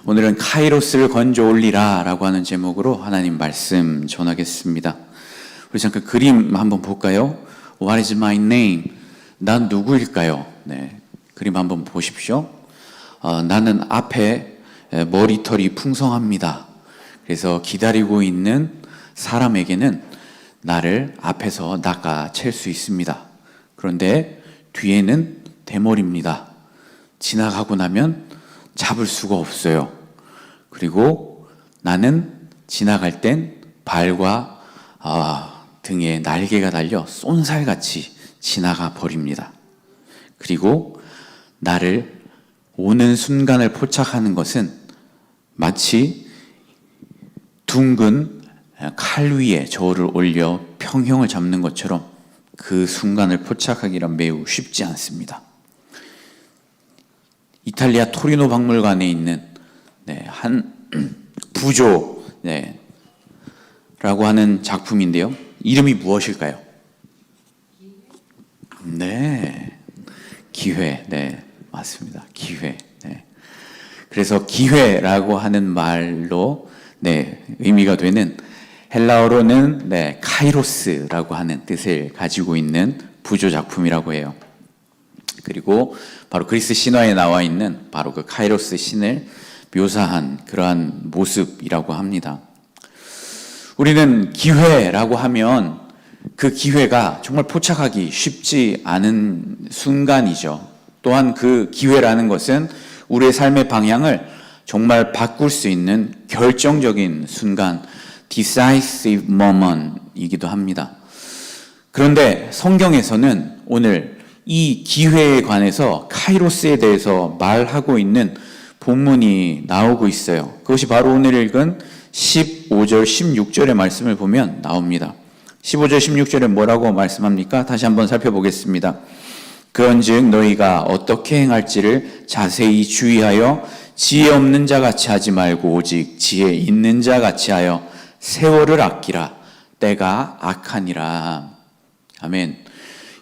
오늘은 카이로스를 건져 올리라 라고 하는 제목으로 하나님 말씀 전하겠습니다. 우리 잠깐 그림 한번 볼까요? What is my name? 난 누구일까요? 네, 그림 한번 보십시오. 나는 앞에 머리털이 풍성합니다. 그래서 기다리고 있는 사람에게는 나를 앞에서 낚아챌 수 있습니다. 그런데 뒤에는 대머리입니다. 지나가고 나면 잡을 수가 없어요. 그리고 나는 지나갈 땐 발과 등에 날개가 달려 쏜살같이 지나가 버립니다. 그리고 나를 오는 순간을 포착하는 것은 마치 둥근 칼 위에 저를 올려 평형을 잡는 것처럼 그 순간을 포착하기란 매우 쉽지 않습니다. 이탈리아 토리노 박물관에 있는 한 부조 라고 하는 작품인데요. 이름이 무엇일까요? 네, 기회. 네, 맞습니다. 기회. 네. 그래서 기회라고 하는 말로 의미가 되는 헬라어로는 카이로스라고 하는 뜻을 가지고 있는 부조 작품이라고 해요. 그리고 바로 그리스 신화에 나와 있는 바로 그 카이로스 신을 묘사한 그러한 모습이라고 합니다. 우리는 기회라고 하면 그 기회가 정말 포착하기 쉽지 않은 순간이죠. 또한 그 기회라는 것은 우리의 삶의 방향을 정말 바꿀 수 있는 결정적인 순간, decisive moment이기도 합니다. 그런데 성경에서는 오늘 이 기회에 관해서 카이로스에 대해서 말하고 있는 본문이 나오고 있어요. 그것이 바로 오늘 읽은 15절, 16절의 말씀을 보면 나옵니다. 15절, 16절에 뭐라고 말씀합니까? 다시 한번 살펴보겠습니다. 그런즉 너희가 어떻게 행할지를 자세히 주의하여 지혜 없는 자 같이 하지 말고 오직 지혜 있는 자 같이 하여 세월을 아끼라. 때가 악하니라. 아멘.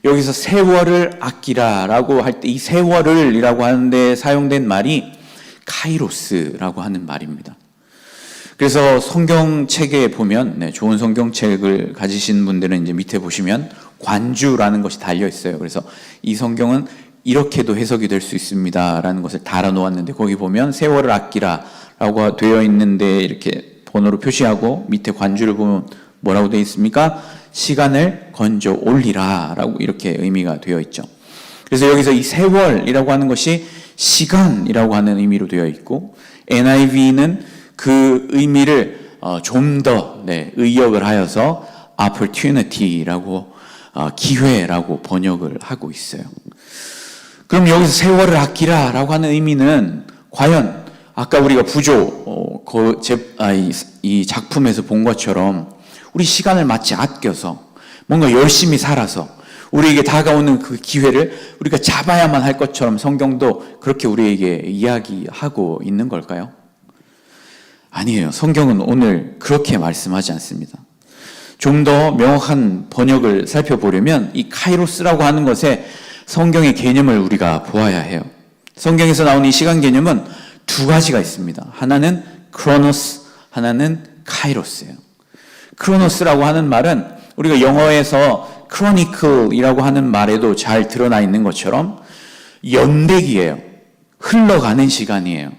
여기서 세월을 아끼라라고 할 때 이 세월을이라고 하는데 사용된 말이 카이로스라고 하는 말입니다. 그래서 성경책에 보면 좋은 성경책을 가지신 분들은 이제 밑에 보시면 관주라는 것이 달려 있어요. 그래서 이 성경은 이렇게도 해석이 될 수 있습니다라는 것을 달아 놓았는데 거기 보면 세월을 아끼라라고 되어 있는데 이렇게 번호로 표시하고 밑에 관주를 보면 뭐라고 되어 있습니까? 시간을 건져 올리라 라고 이렇게 의미가 되어 있죠. 그래서 여기서 이 세월이라고 하는 것이 시간이라고 하는 의미로 되어 있고 NIV는 그 의미를 좀 더 의역을 하여서 opportunity라고 기회라고 번역을 하고 있어요. 그럼 여기서 세월을 아끼라 라고 하는 의미는 과연 아까 우리가 부조 이 작품에서 본 것처럼 우리 시간을 마치 아껴서 뭔가 열심히 살아서 우리에게 다가오는 그 기회를 우리가 잡아야만 할 것처럼 성경도 그렇게 우리에게 이야기하고 있는 걸까요? 아니에요. 성경은 오늘 그렇게 말씀하지 않습니다. 좀 더 명확한 번역을 살펴보려면 이 카이로스라고 하는 것에 성경의 개념을 우리가 보아야 해요. 성경에서 나오는 이 시간 개념은 두 가지가 있습니다. 하나는 크로노스, 하나는 카이로스예요. 크로노스라고 하는 말은 우리가 영어에서 chronicle이라고 하는 말에도 잘 드러나 있는 것처럼 연대기예요. 흘러가는 시간이에요.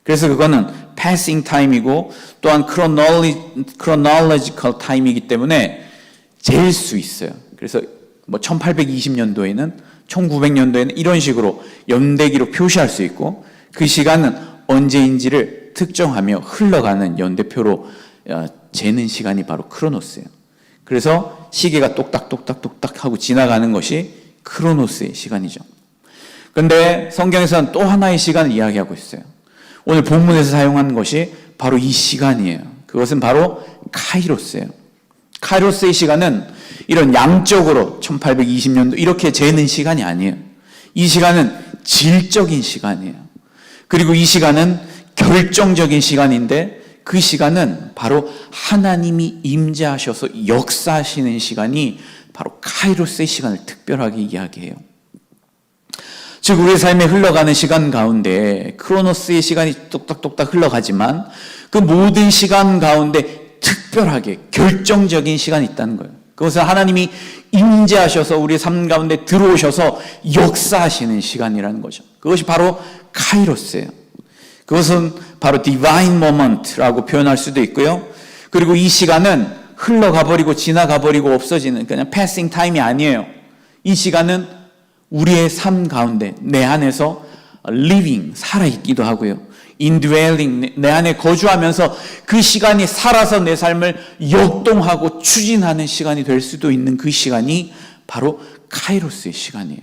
그래서 그거는 passing time이고 또한 chronological time이기 때문에 잴 수 있어요. 그래서 1820년도에는 1900년도에는 이런 식으로 연대기로 표시할 수 있고 그 시간은 언제인지를 특정하며 흘러가는 연대표로 재는 시간이 바로 크로노스예요. 그래서 시계가 똑딱똑딱똑딱 하고 지나가는 것이 크로노스의 시간이죠. 그런데 성경에서는 또 하나의 시간을 이야기하고 있어요. 오늘 본문에서 사용한 것이 바로 이 시간이에요. 그것은 바로 카이로스예요. 카이로스의 시간은 이런 양적으로 1820년도 이렇게 재는 시간이 아니에요. 이 시간은 질적인 시간이에요. 그리고 이 시간은 결정적인 시간인데 그 시간은 바로 하나님이 임재하셔서 역사하시는 시간이 바로 카이로스의 시간을 특별하게 이야기해요. 즉 우리의 삶에 흘러가는 시간 가운데 크로노스의 시간이 똑딱똑딱 흘러가지만 그 모든 시간 가운데 특별하게 결정적인 시간이 있다는 거예요. 그것은 하나님이 임재하셔서 우리의 삶 가운데 들어오셔서 역사하시는 시간이라는 거죠. 그것이 바로 카이로스예요. 그것은 바로 divine moment라고 표현할 수도 있고요. 그리고 이 시간은 흘러가 버리고 지나가 버리고 없어지는 그냥 passing time이 아니에요. 이 시간은 우리의 삶 가운데 내 안에서 living, 살아있기도 하고요. indwelling, 내 안에 거주하면서 그 시간이 살아서 내 삶을 역동하고 추진하는 시간이 될 수도 있는 그 시간이 바로 카이로스의 시간이에요.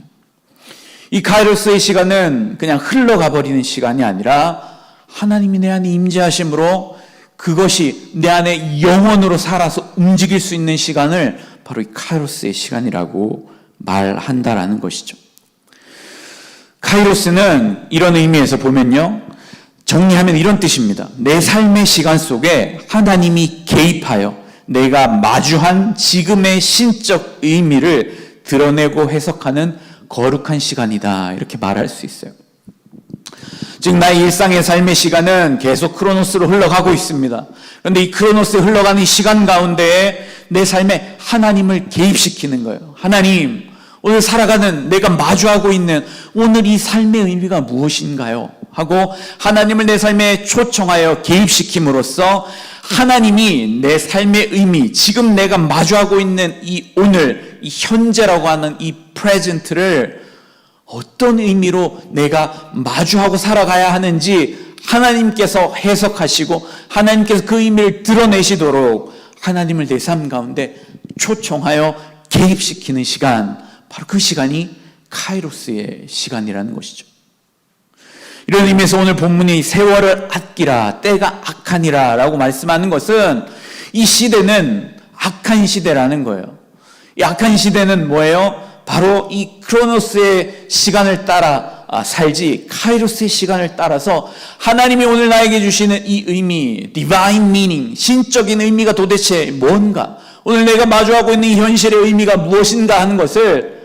이 카이로스의 시간은 그냥 흘러가 버리는 시간이 아니라 하나님이 내 안에 임재하심으로 그것이 내 안에 영원으로 살아서 움직일 수 있는 시간을 바로 이 카이로스의 시간이라고 말한다라는 것이죠. 카이로스는 이런 의미에서 보면요, 정리하면 이런 뜻입니다. 내 삶의 시간 속에 하나님이 개입하여 내가 마주한 지금의 신적 의미를 드러내고 해석하는 거룩한 시간이다, 이렇게 말할 수 있어요. 즉 나의 일상의 삶의 시간은 계속 크로노스로 흘러가고 있습니다. 그런데 이 크로노스에 흘러가는 시간 가운데에 내 삶에 하나님을 개입시키는 거예요. 하나님, 오늘 살아가는 내가 마주하고 있는 오늘 이 삶의 의미가 무엇인가요? 하고 하나님을 내 삶에 초청하여 개입시킴으로써 하나님이 내 삶의 의미, 지금 내가 마주하고 있는 이 오늘, 이 현재라고 하는 이 프레젠트를 어떤 의미로 내가 마주하고 살아가야 하는지 하나님께서 해석하시고 하나님께서 그 의미를 드러내시도록 하나님을 내 삶 가운데 초청하여 개입시키는 시간, 바로 그 시간이 카이로스의 시간이라는 것이죠. 이런 의미에서 오늘 본문이 세월을 아끼라, 때가 악하니라 라고 말씀하는 것은 이 시대는 악한 시대라는 거예요. 이 악한 시대는 뭐예요? 바로 이 크로노스의 시간을 따라 살지 카이로스의 시간을 따라서 하나님이 오늘 나에게 주시는 이 의미, divine meaning, 신적인 의미가 도대체 뭔가, 오늘 내가 마주하고 있는 이 현실의 의미가 무엇인가 하는 것을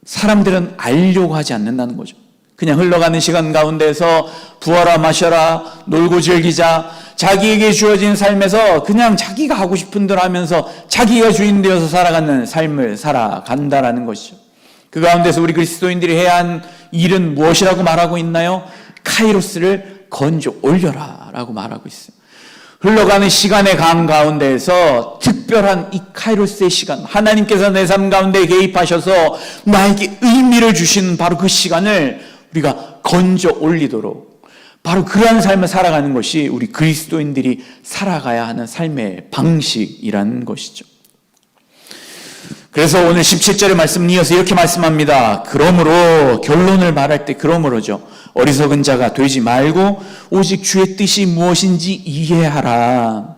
사람들은 알려고 하지 않는다는 거죠. 그냥 흘러가는 시간 가운데서 부어라 마셔라, 놀고 즐기자, 자기에게 주어진 삶에서 그냥 자기가 하고 싶은 대로 하면서 자기가 주인 되어서 살아가는 삶을 살아간다라는 것이죠. 그 가운데서 우리 그리스도인들이 해야 한 일은 무엇이라고 말하고 있나요? 카이로스를 건져 올려라 라고 말하고 있어요. 흘러가는 시간의 강 가운데에서 특별한 이 카이로스의 시간, 하나님께서 내 삶 가운데 개입하셔서 나에게 의미를 주시는 바로 그 시간을 우리가 건져 올리도록, 바로 그러한 삶을 살아가는 것이 우리 그리스도인들이 살아가야 하는 삶의 방식이라는 것이죠. 그래서 오늘 17절의 말씀을 이어서 이렇게 말씀합니다. 그러므로, 결론을 말할 때 그러므로죠. 어리석은 자가 되지 말고 오직 주의 뜻이 무엇인지 이해하라.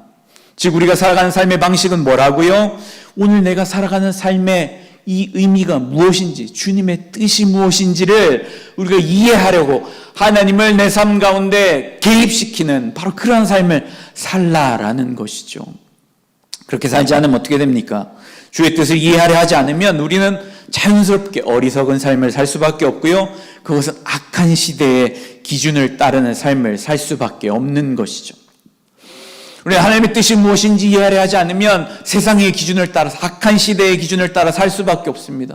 즉 우리가 살아가는 삶의 방식은 뭐라고요? 오늘 내가 살아가는 삶의 이 의미가 무엇인지, 주님의 뜻이 무엇인지를 우리가 이해하려고 하나님을 내 삶 가운데 개입시키는 바로 그러한 삶을 살라라는 것이죠. 그렇게 살지 않으면 어떻게 됩니까? 주의 뜻을 이해하려 하지 않으면 우리는 자연스럽게 어리석은 삶을 살 수밖에 없고요. 그것은 악한 시대의 기준을 따르는 삶을 살 수밖에 없는 것이죠. 우리 하나님의 뜻이 무엇인지 이해하려 하지 않으면 세상의 기준을 따라서, 악한 시대의 기준을 따라 살 수밖에 없습니다.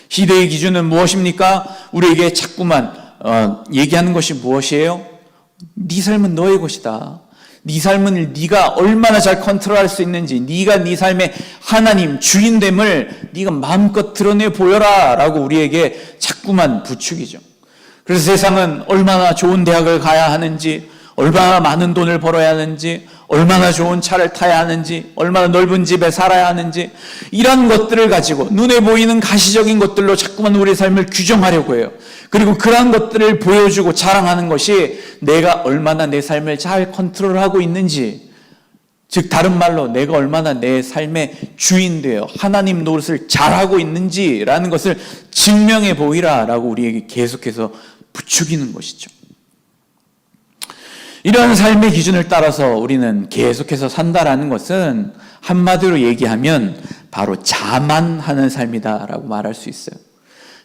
시대의 기준은 무엇입니까? 우리에게 자꾸만 얘기하는 것이 무엇이에요? 네 삶은 너의 것이다. 네 삶은 네가 얼마나 잘 컨트롤할 수 있는지, 네가 네 삶의 하나님 주인됨을 네가 마음껏 드러내 보여라 라고 우리에게 자꾸만 부추기죠. 그래서 세상은 얼마나 좋은 대학을 가야 하는지, 얼마나 많은 돈을 벌어야 하는지, 얼마나 좋은 차를 타야 하는지, 얼마나 넓은 집에 살아야 하는지, 이런 것들을 가지고 눈에 보이는 가시적인 것들로 자꾸만 우리의 삶을 규정하려고 해요. 그리고 그러한 것들을 보여주고 자랑하는 것이 내가 얼마나 내 삶을 잘 컨트롤하고 있는지, 즉 다른 말로 내가 얼마나 내 삶의 주인 되어 하나님 노릇을 잘하고 있는지라는 것을 증명해 보이라라고 우리에게 계속해서 부추기는 것이죠. 이런 삶의 기준을 따라서 우리는 계속해서 산다라는 것은 한마디로 얘기하면 바로 자만하는 삶이다라고 말할 수 있어요.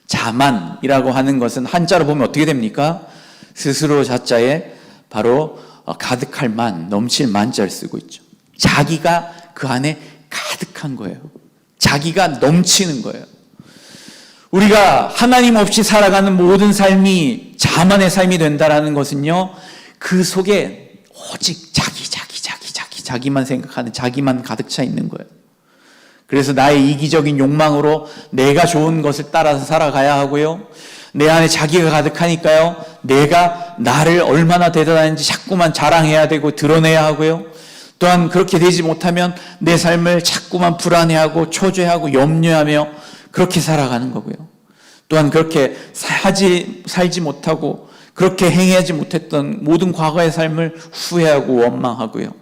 자만이라고 하는 것은 한자로 보면 어떻게 됩니까? 스스로 자자에 바로 가득할 만, 넘칠 만자를 쓰고 있죠. 자기가 그 안에 가득한 거예요. 자기가 넘치는 거예요. 우리가 하나님 없이 살아가는 모든 삶이 자만의 삶이 된다는 것은요, 그 속에 오직 자기만 생각하는, 자기만 가득 차 있는 거예요. 그래서 나의 이기적인 욕망으로 내가 좋은 것을 따라서 살아가야 하고요, 내 안에 자기가 가득하니까요, 내가 나를 얼마나 대단한지 자꾸만 자랑해야 되고 드러내야 하고요, 또한 그렇게 되지 못하면 내 삶을 자꾸만 불안해하고 초조해하고 염려하며 그렇게 살아가는 거고요. 또한 그렇게 살지 못하고 그렇게 행하지 못했던 모든 과거의 삶을 후회하고 원망하고요.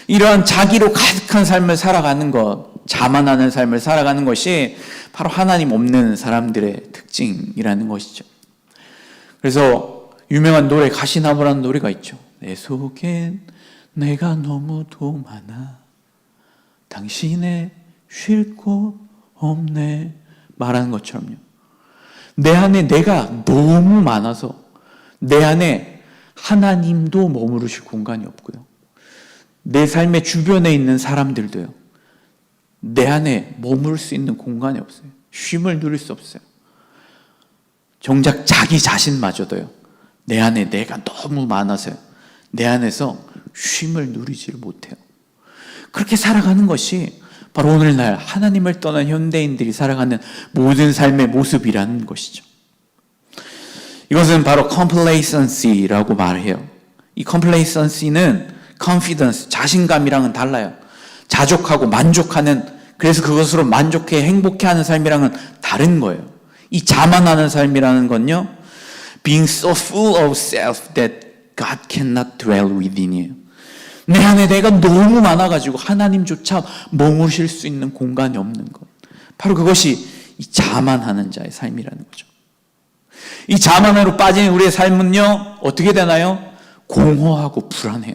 이러한 자기로 가득한 삶을 살아가는 것, 자만하는 삶을 살아가는 것이 바로 하나님 없는 사람들의 특징이라는 것이죠. 그래서 유명한 노래, 가시나무라는 노래가 있죠. 내 속엔 내가 너무도 많아 당신의 쉴 곳 없네, 말하는 것처럼요. 내 안에 내가 너무 많아서 내 안에 하나님도 머무르실 공간이 없고요, 내 삶의 주변에 있는 사람들도요, 내 안에 머물 수 있는 공간이 없어요. 쉼을 누릴 수 없어요. 정작 자기 자신마저도요, 내 안에 내가 너무 많아서요, 내 안에서 쉼을 누리지를 못해요. 그렇게 살아가는 것이 바로 오늘날 하나님을 떠난 현대인들이 살아가는 모든 삶의 모습이라는 것이죠. 이것은 바로 complacency라고 말해요. 이 complacency는 confidence, 자신감이랑은 달라요. 자족하고 만족하는, 그래서 그것으로 만족해 행복해하는 삶이랑은 다른 거예요. 이 자만하는 삶이라는 건요, being so full of self that God cannot dwell within you. 내 안에 내가 너무 많아가지고 하나님조차 머무실 수 있는 공간이 없는 것, 바로 그것이 이 자만하는 자의 삶이라는 거죠. 이 자만으로 빠진 우리의 삶은요, 어떻게 되나요? 공허하고 불안해요.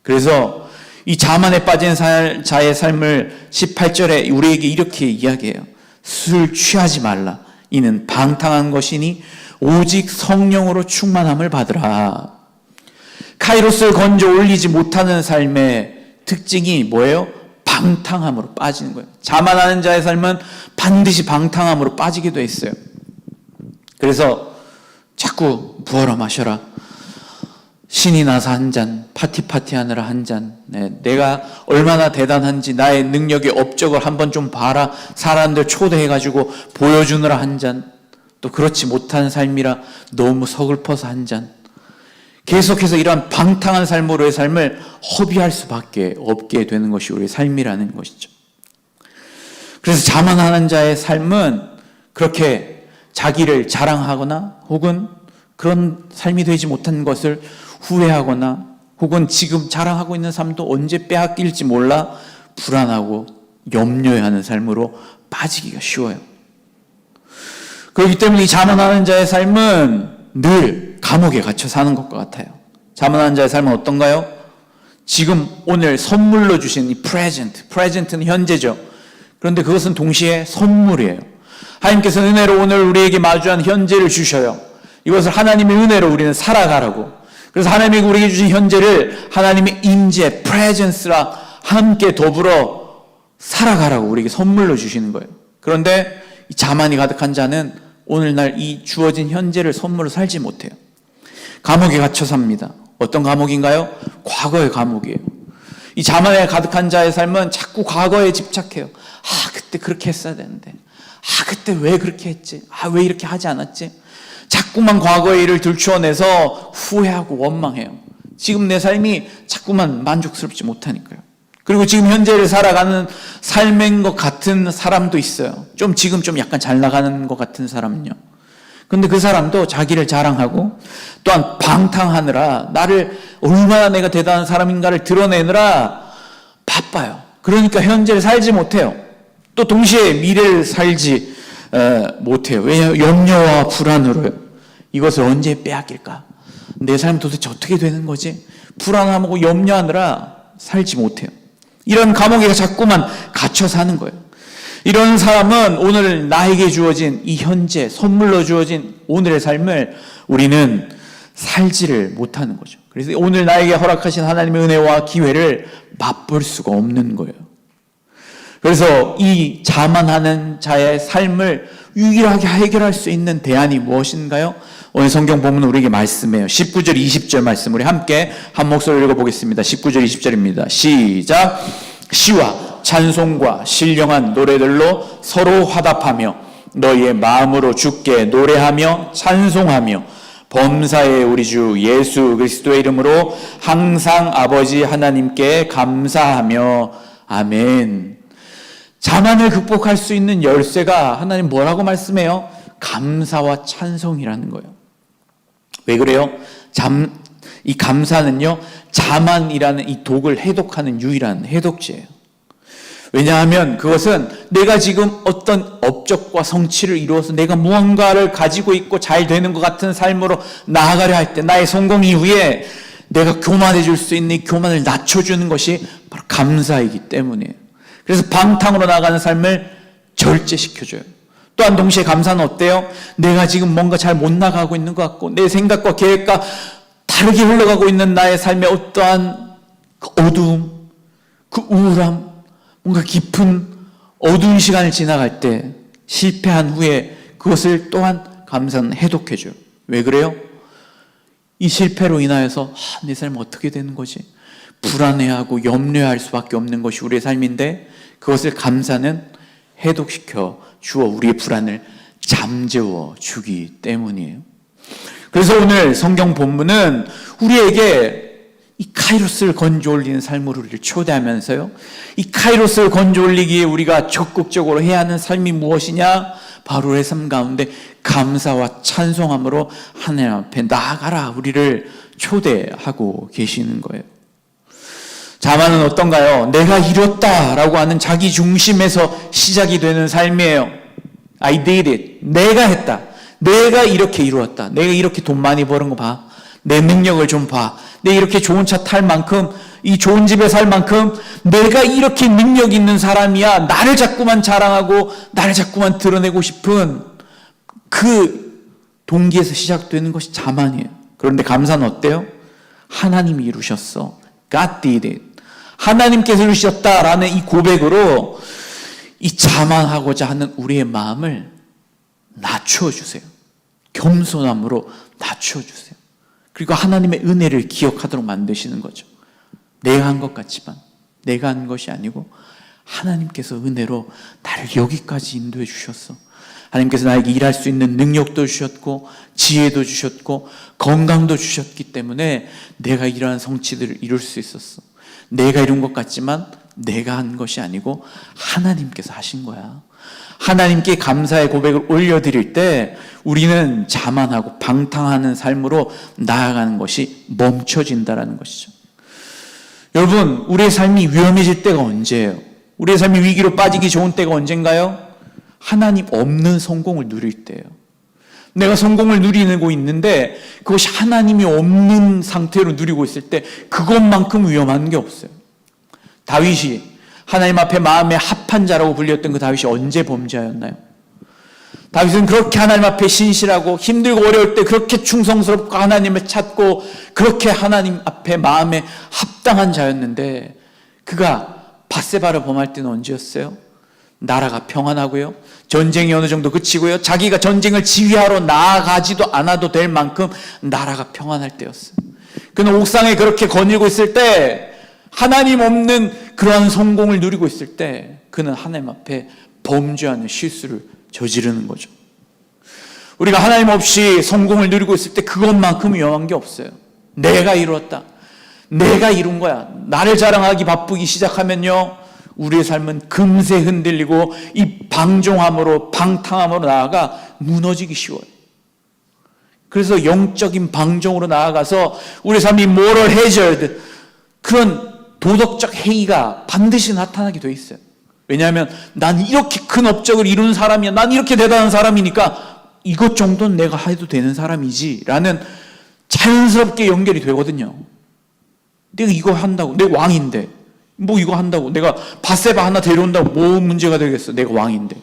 그래서 이 자만에 빠진 자의 삶을 18절에 우리에게 이렇게 이야기해요. 술 취하지 말라. 이는 방탕한 것이니 오직 성령으로 충만함을 받으라. 카이로스를 건져 올리지 못하는 삶의 특징이 뭐예요? 방탕함으로 빠지는 거예요. 자만하는 자의 삶은 반드시 방탕함으로 빠지게 돼 있어요. 그래서 자꾸 부어라 마셔라, 신이 나서 한 잔, 파티 하느라 한 잔, 내가 얼마나 대단한지 나의 능력의 업적을 한번 좀 봐라, 사람들 초대해가지고 보여주느라 한 잔, 또 그렇지 못한 삶이라 너무 서글퍼서 한 잔, 계속해서 이러한 방탕한 삶으로의 삶을 허비할 수밖에 없게 되는 것이 우리의 삶이라는 것이죠. 그래서 자만하는 자의 삶은 그렇게 자기를 자랑하거나 혹은 그런 삶이 되지 못한 것을 후회하거나 혹은 지금 자랑하고 있는 삶도 언제 빼앗길지 몰라 불안하고 염려하는 삶으로 빠지기가 쉬워요. 그렇기 때문에 이 자만하는 자의 삶은 늘 감옥에 갇혀 사는 것과 같아요. 자만하는 자의 삶은 어떤가요? 지금 오늘 선물로 주신 이 프레젠트는 현재죠. 그런데 그것은 동시에 선물이에요. 하나님께서 은혜로 오늘 우리에게 마주한 현재를 주셔요. 이것을 하나님의 은혜로 우리는 살아가라고. 그래서 하나님이 우리에게 주신 현재를 하나님의 임재, 프레젠스랑 함께 더불어 살아가라고 우리에게 선물로 주시는 거예요. 그런데 이 자만이 가득한 자는 오늘날 이 주어진 현재를 선물로 살지 못해요. 감옥에 갇혀 삽니다. 어떤 감옥인가요? 과거의 감옥이에요. 이 자만에 가득한 자의 삶은 자꾸 과거에 집착해요. 그때 그렇게 했어야 되는데, 그때 왜 그렇게 했지? 왜 이렇게 하지 않았지? 자꾸만 과거의 일을 들추어내서 후회하고 원망해요. 지금 내 삶이 자꾸만 만족스럽지 못하니까요. 그리고 지금 현재를 살아가는 삶인 것 같은 사람도 있어요. 지금 약간 잘 나가는 것 같은 사람은요. 근데 그 사람도 자기를 자랑하고 또한 방탕하느라, 나를 얼마나 내가 대단한 사람인가를 드러내느라 바빠요. 그러니까 현재를 살지 못해요. 또 동시에 미래를 살지 못해요. 왜냐하면 염려와 불안으로요. 이것을 언제 빼앗길까? 내 삶 도대체 어떻게 되는 거지? 불안하고 염려하느라 살지 못해요. 이런 감옥에 자꾸만 갇혀 사는 거예요. 이런 사람은 오늘 나에게 주어진 이 현재 선물로 주어진 오늘의 삶을 우리는 살지를 못하는 거죠. 그래서 오늘 나에게 허락하신 하나님의 은혜와 기회를 맛볼 수가 없는 거예요. 그래서 이 자만하는 자의 삶을 유일하게 해결할 수 있는 대안이 무엇인가요? 오늘 성경 본문 우리에게 말씀해요. 19절 20절 말씀 우리 함께 한 목소리로 읽어보겠습니다. 19절 20절입니다. 시작. 시와 찬송과 신령한 노래들로 서로 화답하며 너희의 마음으로 주께 노래하며 찬송하며 범사의 우리 주 예수 그리스도의 이름으로 항상 아버지 하나님께 감사하며 아멘. 자만을 극복할 수 있는 열쇠가 하나님 뭐라고 말씀해요? 감사와 찬송이라는 거예요. 왜 그래요? 이 감사는요, 자만이라는 이 독을 해독하는 유일한 해독제예요. 왜냐하면 그것은 내가 지금 어떤 업적과 성취를 이루어서 내가 무언가를 가지고 있고 잘 되는 것 같은 삶으로 나아가려 할 때 나의 성공 이후에 내가 교만해 줄 수 있는 이 교만을 낮춰주는 것이 바로 감사이기 때문이에요. 그래서 방탕으로 나가는 삶을 절제시켜줘요. 또한 동시에 감사는 어때요? 내가 지금 뭔가 잘 못 나가고 있는 것 같고 내 생각과 계획과 다르게 흘러가고 있는 나의 삶의 어떠한 그 어두움, 그 우울함, 뭔가 깊은 어두운 시간을 지나갈 때 실패한 후에 그것을 또한 감사는 해독해줘요. 왜 그래요? 이 실패로 인하여서 내 삶은 어떻게 되는 거지? 불안해하고 염려할 수밖에 없는 것이 우리의 삶인데 그것을 감사는 해독시켜 주어 우리의 불안을 잠재워 주기 때문이에요. 그래서 오늘 성경 본문은 우리에게 이 카이로스를 건져 올리는 삶으로 우리를 초대하면서요, 이 카이로스를 건져 올리기에 우리가 적극적으로 해야 하는 삶이 무엇이냐? 바로 우리의 삶 가운데 감사와 찬송함으로 하나님 앞에 나아가라 우리를 초대하고 계시는 거예요. 자만은 어떤가요? 내가 이뤘다라고 하는 자기 중심에서 시작이 되는 삶이에요. I did it. 내가 했다. 내가 이렇게 이루었다. 내가 이렇게 돈 많이 버는 거 봐. 내 능력을 좀 봐. 내가 이렇게 좋은 차 탈 만큼, 이 좋은 집에 살 만큼 내가 이렇게 능력 있는 사람이야. 나를 자꾸만 자랑하고 나를 자꾸만 드러내고 싶은 그 동기에서 시작되는 것이 자만이에요. 그런데 감사는 어때요? 하나님이 이루셨어. God did it. 하나님께서 이루셨다라는 이 고백으로 이 자만하고자 하는 우리의 마음을 낮추어주세요. 겸손함으로 낮추어주세요. 그리고 하나님의 은혜를 기억하도록 만드시는 거죠. 내가 한 것 같지만 내가 한 것이 아니고 하나님께서 은혜로 나를 여기까지 인도해 주셨어. 하나님께서 나에게 일할 수 있는 능력도 주셨고 지혜도 주셨고 건강도 주셨기 때문에 내가 이러한 성취들을 이룰 수 있었어. 내가 이룬 것 같지만 내가 한 것이 아니고 하나님께서 하신 거야. 하나님께 감사의 고백을 올려드릴 때 우리는 자만하고 방탕하는 삶으로 나아가는 것이 멈춰진다는 것이죠. 여러분, 우리의 삶이 위험해질 때가 언제예요? 우리의 삶이 위기로 빠지기 좋은 때가 언젠가요? 하나님 없는 성공을 누릴 때예요. 내가 성공을 누리고 있는데 그것이 하나님이 없는 상태로 누리고 있을 때 그것만큼 위험한 게 없어요. 다윗이 하나님 앞에 마음에 합한 자라고 불렸던 그 다윗이 언제 범죄하였나요? 다윗은 그렇게 하나님 앞에 신실하고 힘들고 어려울 때 그렇게 충성스럽고 하나님을 찾고 그렇게 하나님 앞에 마음에 합당한 자였는데 그가 밧세바를 범할 때는 언제였어요? 나라가 평안하고요, 전쟁이 어느 정도 그치고요, 자기가 전쟁을 지휘하러 나아가지도 않아도 될 만큼 나라가 평안할 때였어요. 그는 옥상에 그렇게 거닐고 있을 때, 하나님 없는 그러한 성공을 누리고 있을 때 그는 하나님 앞에 범죄하는 실수를 저지르는 거죠. 우리가 하나님 없이 성공을 누리고 있을 때 그것만큼 위험한 게 없어요. 내가 이루었다, 내가 이룬 거야, 나를 자랑하기 바쁘기 시작하면요, 우리의 삶은 금세 흔들리고 이 방종함으로 방탕함으로 나아가 무너지기 쉬워요. 그래서 영적인 방종으로 나아가서 우리의 삶이 moral hazard, 그런 도덕적 해이가 반드시 나타나게 돼 있어요. 왜냐하면 난 이렇게 큰 업적을 이룬 사람이야, 난 이렇게 대단한 사람이니까 이것 정도는 내가 해도 되는 사람이지 라는 자연스럽게 연결이 되거든요. 내가 이거 한다고, 내 왕인데 뭐 이거 한다고 내가 밧세바 하나 데려온다고 뭐 문제가 되겠어. 내가 왕인데.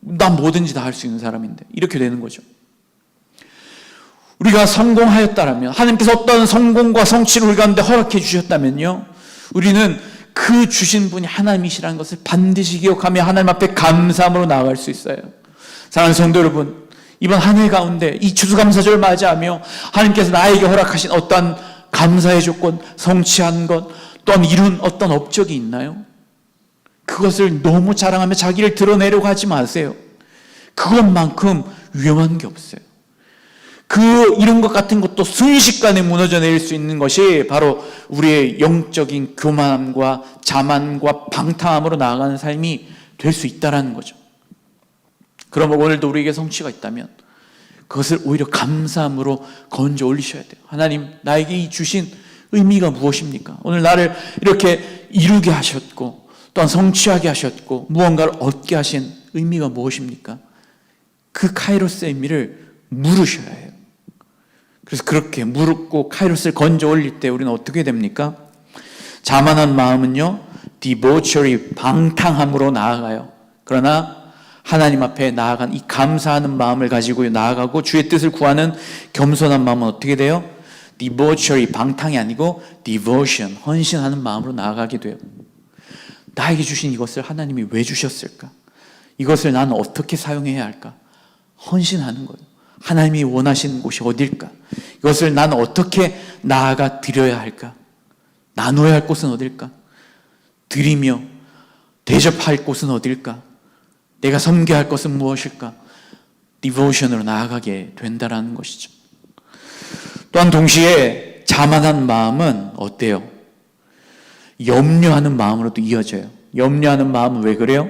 난 뭐든지 다 할 수 있는 사람인데. 이렇게 되는 거죠. 우리가 성공하였다라면, 하나님께서 어떤 성공과 성취를 우리 가운데 허락해 주셨다면요, 우리는 그 주신 분이 하나님이시라는 것을 반드시 기억하며 하나님 앞에 감사함으로 나아갈 수 있어요. 사랑하는 성도 여러분, 이번 한 해 가운데 이 추수감사절을 맞이하며 하나님께서 나에게 허락하신 어떠한 감사의 조건, 성취한 것, 또한 이룬 어떤 업적이 있나요? 그것을 너무 자랑하며 자기를 드러내려고 하지 마세요. 그것만큼 위험한 게 없어요. 이런 것 같은 것도 순식간에 무너져 내릴 수 있는 것이 바로 우리의 영적인 교만함과 자만과 방탕함으로 나아가는 삶이 될 수 있다는 거죠. 그러면 오늘도 우리에게 성취가 있다면 그것을 오히려 감사함으로 건져 올리셔야 돼요. 하나님, 나에게 이 주신 의미가 무엇입니까? 오늘 나를 이렇게 이루게 하셨고 또한 성취하게 하셨고 무언가를 얻게 하신 의미가 무엇입니까? 그 카이로스의 의미를 물으셔야 해요. 그래서 그렇게 물고 카이로스를 건져 올릴 때 우리는 어떻게 됩니까? 자만한 마음은요, debauchery, 방탕함으로 나아가요. 그러나 하나님 앞에 나아간 이 감사하는 마음을 가지고 나아가고 주의 뜻을 구하는 겸손한 마음은 어떻게 돼요? debauchery, 방탕이 아니고 devotion, 헌신하는 마음으로 나아가게 돼요. 나에게 주신 이것을 하나님이 왜 주셨을까? 이것을 나는 어떻게 사용해야 할까? 헌신하는 거예요. 하나님이 원하시는 곳이 어딜까? 이것을 나는 어떻게 나아가 드려야 할까? 나눠야 할 곳은 어딜까? 드리며 대접할 곳은 어딜까? 내가 섬겨야 할 것은 무엇일까? 디보션으로 나아가게 된다는 것이죠. 또한 동시에 자만한 마음은 어때요? 염려하는 마음으로도 이어져요. 염려하는 마음은 왜 그래요?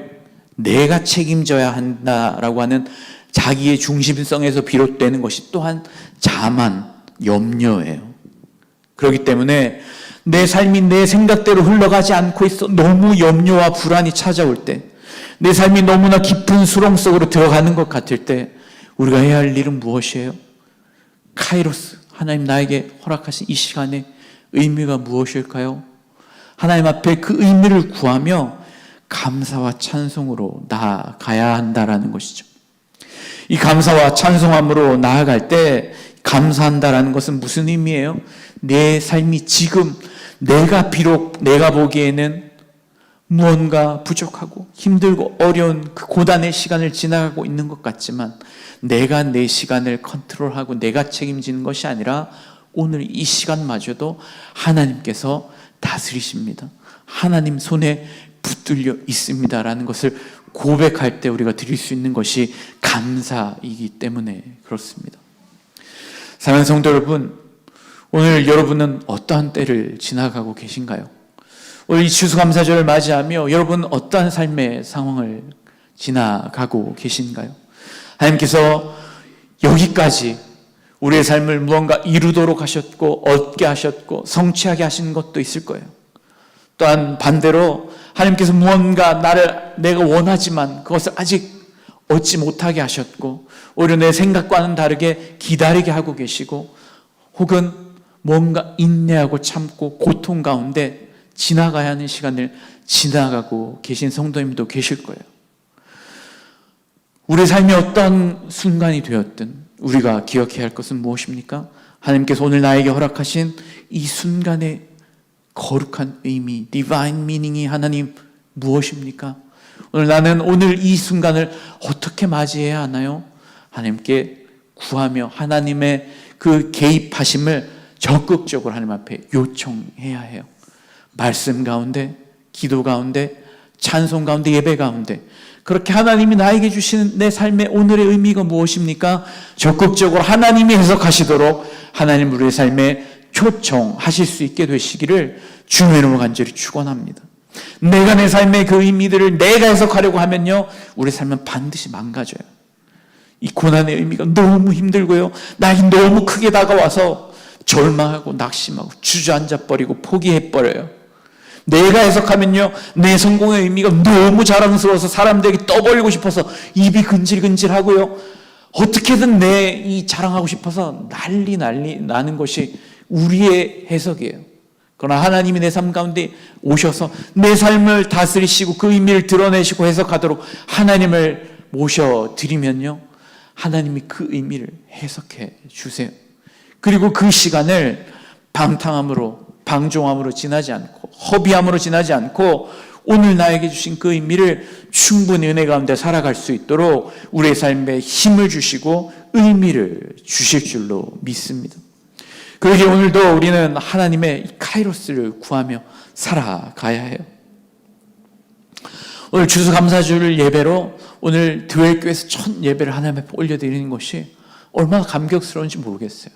내가 책임져야 한다라고 하는 자기의 중심성에서 비롯되는 것이 또한 자만, 염려예요. 그렇기 때문에 내 삶이 내 생각대로 흘러가지 않고 있어 너무 염려와 불안이 찾아올 때, 내 삶이 너무나 깊은 수렁 속으로 들어가는 것 같을 때 우리가 해야 할 일은 무엇이에요? 카이로스, 하나님 나에게 허락하신 이 시간의 의미가 무엇일까요? 하나님 앞에 그 의미를 구하며 감사와 찬송으로 나아가야 한다라는 것이죠. 이 감사와 찬송함으로 나아갈 때 감사한다라는 것은 무슨 의미예요? 내 삶이 지금 내가 보기에는 무언가 부족하고 힘들고 어려운 그 고단의 시간을 지나가고 있는 것 같지만 내가 내 시간을 컨트롤하고 내가 책임지는 것이 아니라 오늘 이 시간마저도 하나님께서 다스리십니다. 하나님 손에 붙들려 있습니다라는 것을 고백할 때 우리가 드릴 수 있는 것이 감사이기 때문에 그렇습니다. 사랑하는 성도 여러분, 오늘 여러분은 어떠한 때를 지나가고 계신가요? 오늘 이 추수감사절을 맞이하며 여러분 어떠한 삶의 상황을 지나가고 계신가요? 하나님께서 여기까지 우리의 삶을 무언가 이루도록 하셨고 얻게 하셨고 성취하게 하신 것도 있을 거예요. 또한 반대로 하나님께서 무언가 내가 원하지만 그것을 아직 얻지 못하게 하셨고 오히려 내 생각과는 다르게 기다리게 하고 계시고 혹은 뭔가 인내하고 참고 고통 가운데 지나가야 하는 시간을 지나가고 계신 성도님도 계실 거예요. 우리의 삶이 어떤 순간이 되었든 우리가 기억해야 할 것은 무엇입니까? 하나님께서 오늘 나에게 허락하신 이 순간의 거룩한 의미, 디바인 미닝이 하나님 무엇입니까? 오늘 이 순간을 어떻게 맞이해야 하나요? 하나님께 구하며 하나님의 그 개입하심을 적극적으로 하나님 앞에 요청해야 해요. 말씀 가운데, 기도 가운데, 찬송 가운데, 예배 가운데 그렇게 하나님이 나에게 주시는 내 삶의 오늘의 의미가 무엇입니까? 적극적으로 하나님이 해석하시도록 하나님 우리의 삶에 초청하실 수 있게 되시기를 주님의 이름으로 간절히 축원합니다. 내가 내 삶의 그 의미들을 내가 해석하려고 하면요 우리 삶은 반드시 망가져요. 이 고난의 의미가 너무 힘들고요 나에게 너무 크게 다가와서 절망하고 낙심하고 주저앉아버리고 포기해버려요. 내가 해석하면요 내 성공의 의미가 너무 자랑스러워서 사람들에게 떠벌리고 싶어서 입이 근질근질하고요 어떻게든 내 이 자랑하고 싶어서 난리 나는 것이 우리의 해석이에요. 그러나 하나님이 내 삶 가운데 오셔서 내 삶을 다스리시고 그 의미를 드러내시고 해석하도록 하나님을 모셔드리면요, 하나님이 그 의미를 해석해 주세요. 그리고 그 시간을 방탕함으로, 방종함으로 지나지 않고, 허비함으로 지나지 않고, 오늘 나에게 주신 그 의미를 충분히 은혜 가운데 살아갈 수 있도록 우리의 삶에 힘을 주시고 의미를 주실 줄로 믿습니다. 그러기에 오늘도 우리는 하나님의 카이로스를 구하며 살아가야 해요. 오늘 추수감사주를 예배로 오늘 드웰교회에서 첫 예배를 하나님 앞에 올려드리는 것이 얼마나 감격스러운지 모르겠어요.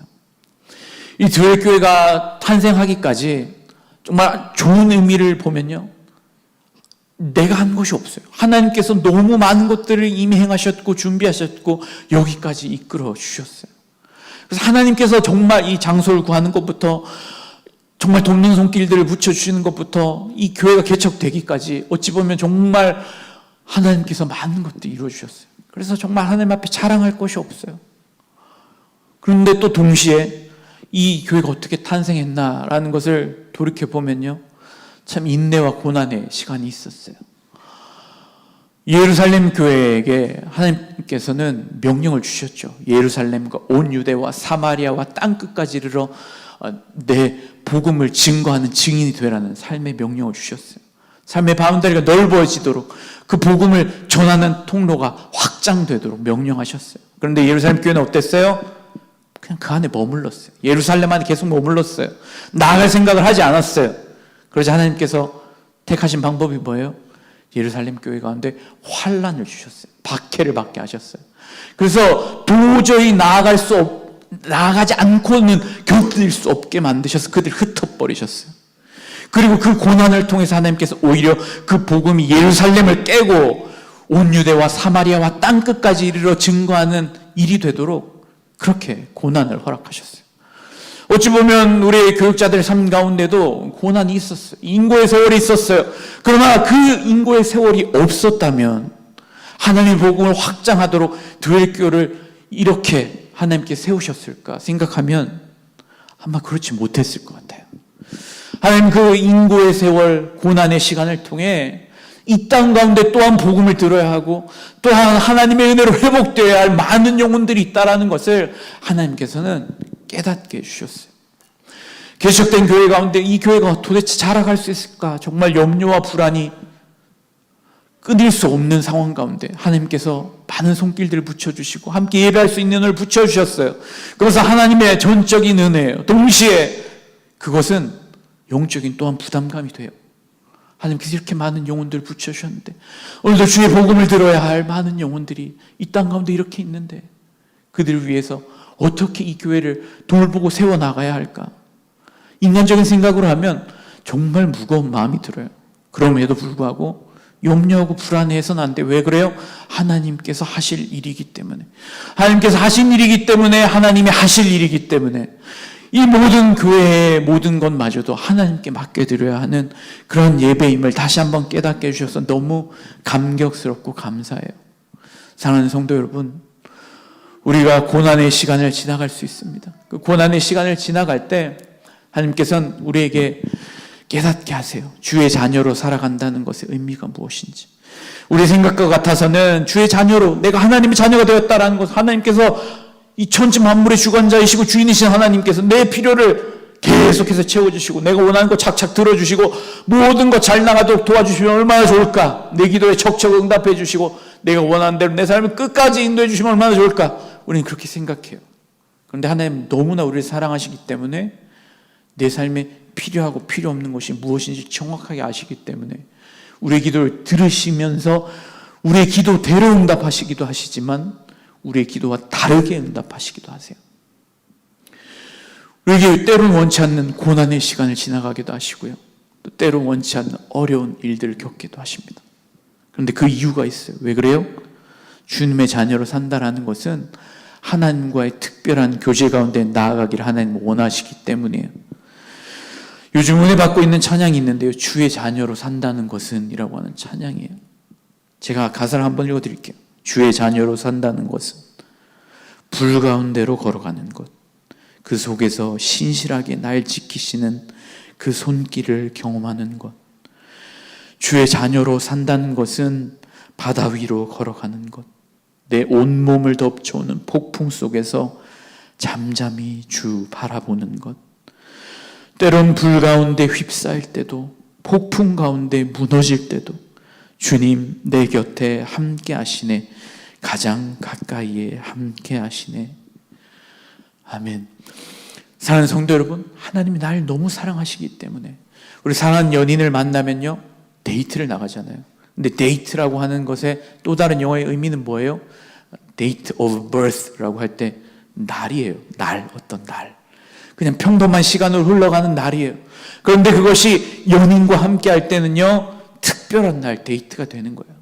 이 드웰교회가 탄생하기까지 정말 좋은 의미를 보면요, 내가 한 것이 없어요. 하나님께서 너무 많은 것들을 이미 행하셨고 준비하셨고 여기까지 이끌어 주셨어요. 그래서 하나님께서 정말 이 장소를 구하는 것부터, 정말 돕는 손길들을 붙여주시는 것부터 이 교회가 개척되기까지 어찌 보면 정말 하나님께서 많은 것들을 이루어주셨어요. 그래서 정말 하나님 앞에 자랑할 것이 없어요. 그런데 또 동시에 이 교회가 어떻게 탄생했나라는 것을 돌이켜보면요, 참 인내와 고난의 시간이 있었어요. 예루살렘 교회에게 하나님께서는 명령을 주셨죠. 예루살렘과 온 유대와 사마리아와 땅끝까지 이르러 내 복음을 증거하는 증인이 되라는 삶의 명령을 주셨어요. 삶의 바운더리가 넓어지도록, 그 복음을 전하는 통로가 확장되도록 명령하셨어요. 그런데 예루살렘 교회는 어땠어요? 그냥 그 안에 머물렀어요. 예루살렘 안에 계속 머물렀어요. 나아갈 생각을 하지 않았어요. 그러자 하나님께서 택하신 방법이 뭐예요? 예루살렘 교회 가운데 환난을 주셨어요. 박해를 받게 하셨어요. 그래서 도저히 나아가지 않고는 견딜 수 없게 만드셔서 그들을 흩어버리셨어요. 그리고 그 고난을 통해서 하나님께서 오히려 그 복음이 예루살렘을 깨고 온 유대와 사마리아와 땅끝까지 이르러 증거하는 일이 되도록 그렇게 고난을 허락하셨어요. 어찌 보면 우리의 교육자들의 삶 가운데도 고난이 있었어요. 인고의 세월이 있었어요. 그러나 그 인고의 세월이 없었다면 하나님의 복음을 확장하도록 드웰교를 이렇게 하나님께 세우셨을까 생각하면 아마 그렇지 못했을 것 같아요. 하나님 그 인고의 세월, 고난의 시간을 통해 이 땅 가운데 또한 복음을 들어야 하고 또한 하나님의 은혜로 회복되어야 할 많은 영혼들이 있다는 것을 하나님께서는 깨닫게 해주셨어요. 개척된 교회 가운데 이 교회가 도대체 자라갈 수 있을까? 정말 염려와 불안이 끊을 수 없는 상황 가운데 하나님께서 많은 손길들을 붙여주시고 함께 예배할 수 있는 은혜를 붙여주셨어요. 그래서 하나님의 전적인 은혜예요. 동시에 그것은 영적인 또한 부담감이 돼요. 하나님께서 이렇게 많은 영혼들을 붙여주셨는데 오늘도 주의 복음을 들어야 할 많은 영혼들이 이 땅 가운데 이렇게 있는데 그들을 위해서 어떻게 이 교회를 돌보고 세워나가야 할까? 인간적인 생각으로 하면 정말 무거운 마음이 들어요. 그럼에도 불구하고 염려하고 불안해서는 안 돼. 왜 그래요? 하나님께서 하실 일이기 때문에. 하나님께서 하신 일이기 때문에, 하나님이 하실 일이기 때문에 이 모든 교회의 모든 것마저도 하나님께 맡겨드려야 하는 그런 예배임을 다시 한번 깨닫게 해주셔서 너무 감격스럽고 감사해요. 사랑하는 성도 여러분, 우리가 고난의 시간을 지나갈 수 있습니다. 그 고난의 시간을 지나갈 때 하나님께서는 우리에게 깨닫게 하세요. 주의 자녀로 살아간다는 것의 의미가 무엇인지. 우리 생각과 같아서는 주의 자녀로, 내가 하나님의 자녀가 되었다라는 것, 하나님께서 이 천지 만물의 주관자이시고 주인이신 하나님께서 내 필요를 계속해서 채워주시고 내가 원하는 거 착착 들어주시고 모든 거 잘 나가도록 도와주시면 얼마나 좋을까. 내 기도에 척척 응답해 주시고 내가 원하는 대로 내 삶을 끝까지 인도해 주시면 얼마나 좋을까. 우리는 그렇게 생각해요. 그런데 하나님 너무나 우리를 사랑하시기 때문에 내 삶에 필요하고 필요 없는 것이 무엇인지 정확하게 아시기 때문에 우리의 기도를 들으시면서 우리의 기도대로 응답하시기도 하시지만 우리의 기도와 다르게 응답하시기도 하세요. 우리에게 때로는 원치 않는 고난의 시간을 지나가기도 하시고요. 또 때로는 원치 않는 어려운 일들을 겪기도 하십니다. 그런데 그 이유가 있어요. 왜 그래요? 주님의 자녀로 산다라는 것은 하나님과의 특별한 교제 가운데 나아가기를 하나님 원하시기 때문이에요. 요즘 은혜 받고 있는 찬양이 있는데요. 주의 자녀로 산다는 것은 이라고 하는 찬양이에요. 제가 가사를 한번 읽어드릴게요. 주의 자녀로 산다는 것은 불 가운데로 걸어가는 것, 그 속에서 신실하게 날 지키시는 그 손길을 경험하는 것. 주의 자녀로 산다는 것은 바다 위로 걸어가는 것. 내 온몸을 덮쳐오는 폭풍 속에서 잠잠히 주 바라보는 것. 때론 불 가운데 휩싸일 때도, 폭풍 가운데 무너질 때도 주님 내 곁에 함께 하시네. 가장 가까이에 함께 하시네. 아멘. 사랑하는 성도 여러분, 하나님이 날 너무 사랑하시기 때문에 우리 사랑하는 연인을 만나면요, 데이트를 나가잖아요. 근데 데이트라고 하는 것의 또 다른 영어의 의미는 뭐예요? Date of birth라고 할 때 날이에요. 날, 어떤 날. 그냥 평범한 시간으로 흘러가는 날이에요. 그런데 그것이 연인과 함께 할 때는요, 특별한 날, 데이트가 되는 거예요.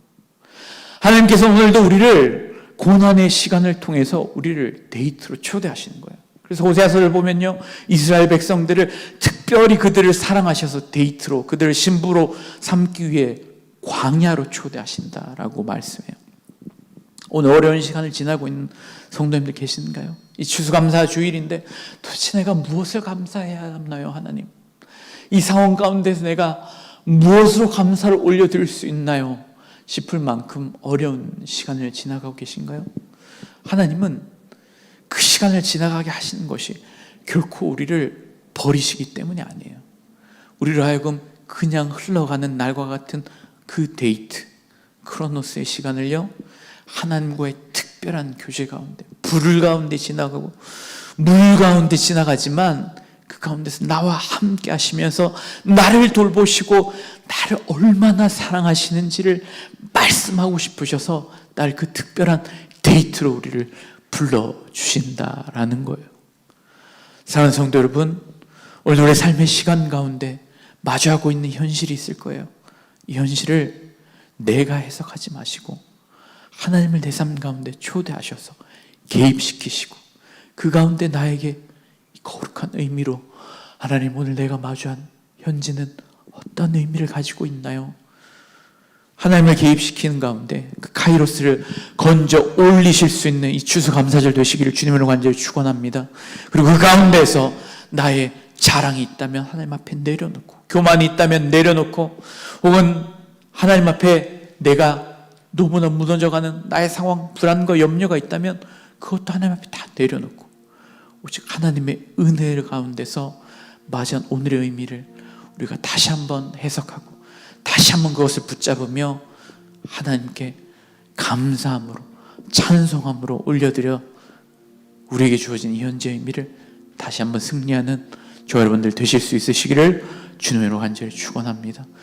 하나님께서 오늘도 우리를 고난의 시간을 통해서 우리를 데이트로 초대하시는 거예요. 그래서 호세아서를 보면요, 이스라엘 백성들을 특별히 그들을 사랑하셔서 데이트로, 그들을 신부로 삼기 위해 광야로 초대하신다라고 말씀해요. 오늘 어려운 시간을 지나고 있는 성도님들 계신가요? 이 추수감사 주일인데 도대체 내가 무엇을 감사해야 하나요, 하나님? 이 상황 가운데서 내가 무엇으로 감사를 올려드릴 수 있나요? 싶을 만큼 어려운 시간을 지나가고 계신가요? 하나님은 그 시간을 지나가게 하시는 것이 결코 우리를 버리시기 때문이 아니에요. 우리로 하여금 그냥 흘러가는 날과 같은 그 데이트, 크로노스의 시간을요, 하나님과의 특별한 교제 가운데, 불 가운데 지나가고 물 가운데 지나가지만 그 가운데서 나와 함께 하시면서 나를 돌보시고 나를 얼마나 사랑하시는지를 말씀하고 싶으셔서 날 그 특별한 데이트로 우리를 불러주신다라는 거예요. 사랑하는 성도 여러분, 오늘 우리의 삶의 시간 가운데 마주하고 있는 현실이 있을 거예요. 이 현실을 내가 해석하지 마시고 하나님을 내 삶 가운데 초대하셔서 개입시키시고 그 가운데 나에게 거룩한 의미로, 하나님 오늘 내가 마주한 현지는 어떤 의미를 가지고 있나요? 하나님을 개입시키는 가운데 그 카이로스를 건져 올리실 수 있는 이 추수감사절 되시기를 주님으로 간절히 축원합니다. 그리고 그 가운데서 나의 자랑이 있다면 하나님 앞에 내려놓고, 교만이 있다면 내려놓고, 혹은 하나님 앞에 내가 너무나 무너져가는 나의 상황, 불안과 염려가 있다면 그것도 하나님 앞에 다 내려놓고 오직 하나님의 은혜 가운데서 맞이한 오늘의 의미를 우리가 다시 한번 해석하고 다시 한번 그것을 붙잡으며 하나님께 감사함으로, 찬송함으로 올려드려 우리에게 주어진 이 현재의 의미를 다시 한번 승리하는 저와 여러분들 되실 수 있으시기를 주님으로 간절히 축원합니다.